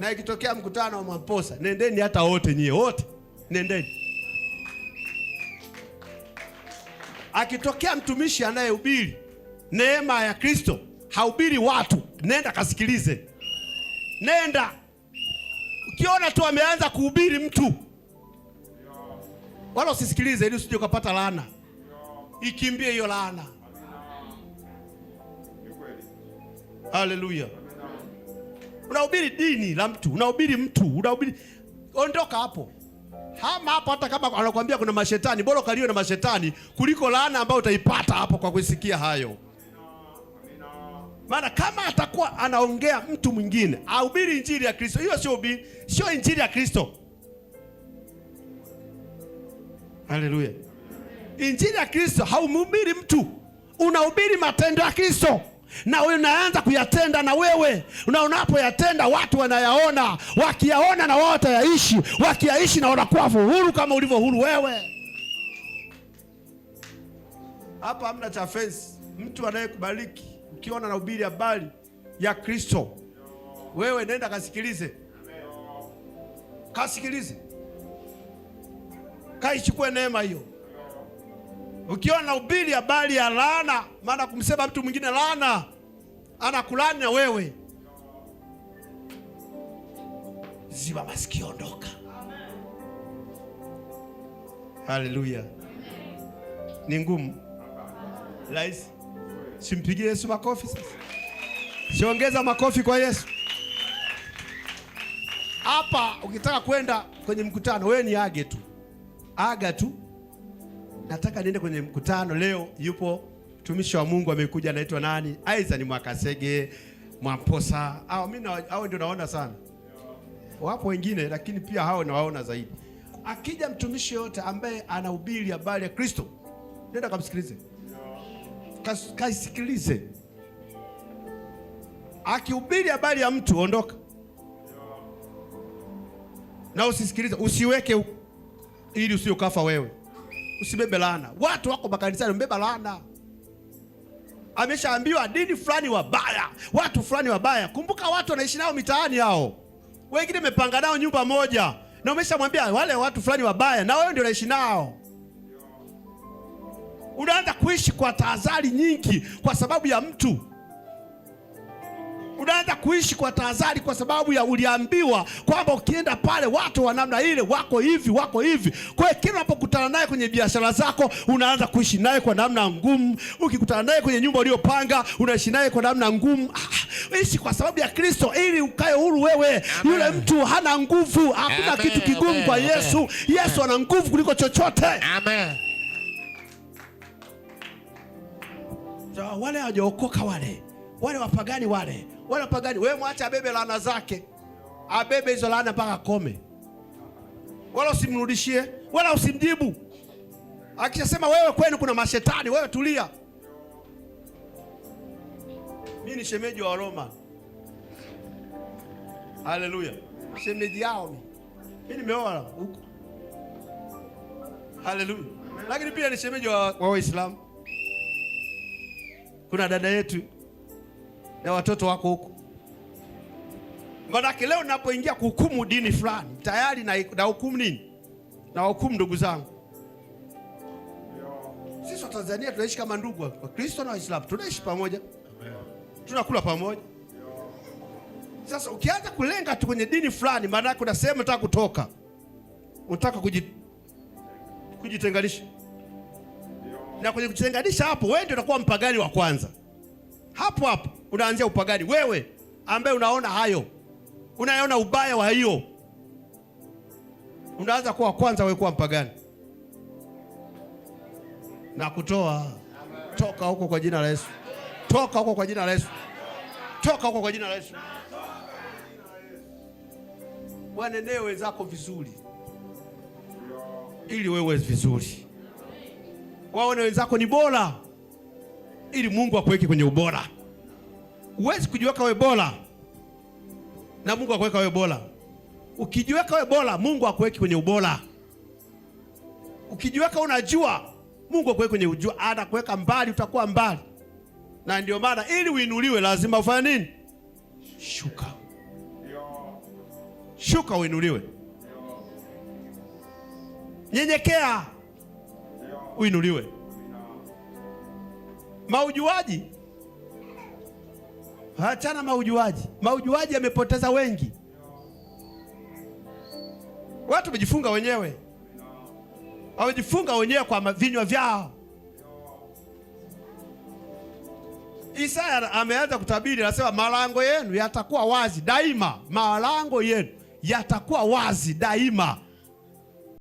Na ikitokea mkutano wa Mwamposa, nendeni hata wote nyie, wote nendeni. Akitokea mtumishi anayehubiri neema ya Kristo, haubiri watu, nenda kasikilize. Nenda. Ukiona tu ameanza kuhubiri mtu, wala usisikilize ili usije ukapata laana. Ikimbie hiyo laana. Haleluya. Unahubiri dini la mtu, unahubiri mtu, unahubiri, ondoka hapo. Hama hapo, hata kama anakuambia kuna mashetani, bora kaliwe na mashetani kuliko laana ambayo utaipata hapo kwa kusikia hayo. Maana kama atakuwa anaongea mtu mwingine, ahubiri injili ya Kristo, hiyo sio injili ya Kristo. Haleluya. Injili ya Kristo haumhubiri mtu, unahubiri matendo ya Kristo. Na unaanza kuyatenda na wewe. Na unapoyatenda watu wanayaona, wakiyaona na wao watayaishi, wakiyaishi na wanakuwa huru kama ulivyo huru wewe. Hapa hamna cha fence. Mtu anayekubariki ukiona na ubiri habari ya Kristo, wewe nenda kasikilize. Kasikilize. Kaichukue neema hiyo. Ukiona na ubiri habari ya laana, maana kumsema mtu mwingine laana, anakulani na wewe, ziba masikio, ondoka. Haleluya. Ni ngumu. Rahisi. Simpigie Yesu makofi sasa. Siongeza makofi kwa Yesu. Hapa ukitaka kwenda kwenye mkutano, wewe ni age tu. Aga tu. Nataka niende kwenye mkutano leo, yupo mtumishi wa Mungu amekuja, anaitwa nani? Aiza ni Mwakasege, Mwamposa. Hao ndio naona sana. Wapo wengine lakini pia hao nawaona zaidi. Akija mtumishi yote ambaye anahubiri habari ya Kristo, nenda kamsikilize. Kasikilize. Akihubiri habari ya mtu, ondoka. Na usisikilize, usiweke ili usiokafa wewe. Usibebe laana. Watu wako makanisani mbeba laana. Ameshaambiwa dini fulani wabaya, watu fulani wabaya. Kumbuka watu wanaishi nao mitaani hao. Wengine mepanga nao nyumba moja. Na umeshamwambia wale watu fulani wabaya, na wewe ndio unaishi nao. Unaanza kuishi kwa tahadhari nyingi kwa sababu ya mtu. Unaanza kuishi kwa tahadhari kwa sababu ya uliambiwa kwamba ukienda pale watu wa namna ile wako hivi, wako hivi. Kwa hiyo kila unapokutana naye kwenye biashara zako, unaanza kuishi naye kwa namna ngumu. Ukikutana naye kwenye nyumba uliyopanga, unaishi naye kwa namna ngumu. Ishi kwa sababu ya Kristo ili ukae huru wewe. Amen. Yule mtu hana nguvu, hakuna kitu kigumu kwa Yesu. Yesu ana nguvu kuliko chochote. Amen. So, wale hawajaokoka wale wapagani wale wapagani, wewe mwacha abebe laana zake. Abebe hizo laana mpaka kome. Wala usimrudishie, wala usimjibu. Akishasema wewe kwenu kuna mashetani, wewe tulia. Mimi ni shemeji wa Roma. Haleluya. Shemeji yao mimi nimeoa huko. Haleluya. Lakini pia ni shemeji wa Waislamu. Kuna dada yetu na watoto wako huko. Maana leo ninapoingia kuhukumu dini fulani, tayari na hukumu nini? Na hukumu ndugu zangu. Sisi wa Tanzania tunaishi kama ndugu, wa Kristo na Waislamu tunaishi pamoja. Tunakula pamoja. Sasa ukianza kulenga tu kwenye dini fulani, maana yake kuna sehemu unataka kutoka. Unataka kujitenganisha. Na kwenye kujitenganisha hapo, wewe ndio utakuwa mpagani wa kwanza. Hapo unaanzia upagani. Wewe ambaye unaona hayo, unaona ubaya wa hiyo, unaanza kuwa kwanza wewe kuwa mpagani. Na kutoa. Toka huko kwa jina la Yesu. Toka huko kwa jina la Yesu. Toka huko kwa jina la Yesu. Wanenee wenzako vizuri ili wewe vizuri. Waone wenzako ni bora ili Mungu akuweke kwenye ubora. Huwezi kujiweka wewe bora na Mungu akuweka wewe bora. Ukijiweka wewe bora, Mungu akuweke kwenye ubora. Ukijiweka unajua, Mungu akuweke kwenye ujua, anakuweka mbali, utakuwa mbali. Na ndio maana ili uinuliwe lazima ufanye nini? Shuka. Shuka uinuliwe. Nyenyekea uinuliwe. Maujuaji, achana maujuaji. Maujuaji yamepoteza wengi. Watu wamejifunga wenyewe, wamejifunga wenyewe kwa vinywa vyao. Isaya ameanza kutabiri, anasema malango yenu yatakuwa wazi daima. Malango yenu yatakuwa wazi daima.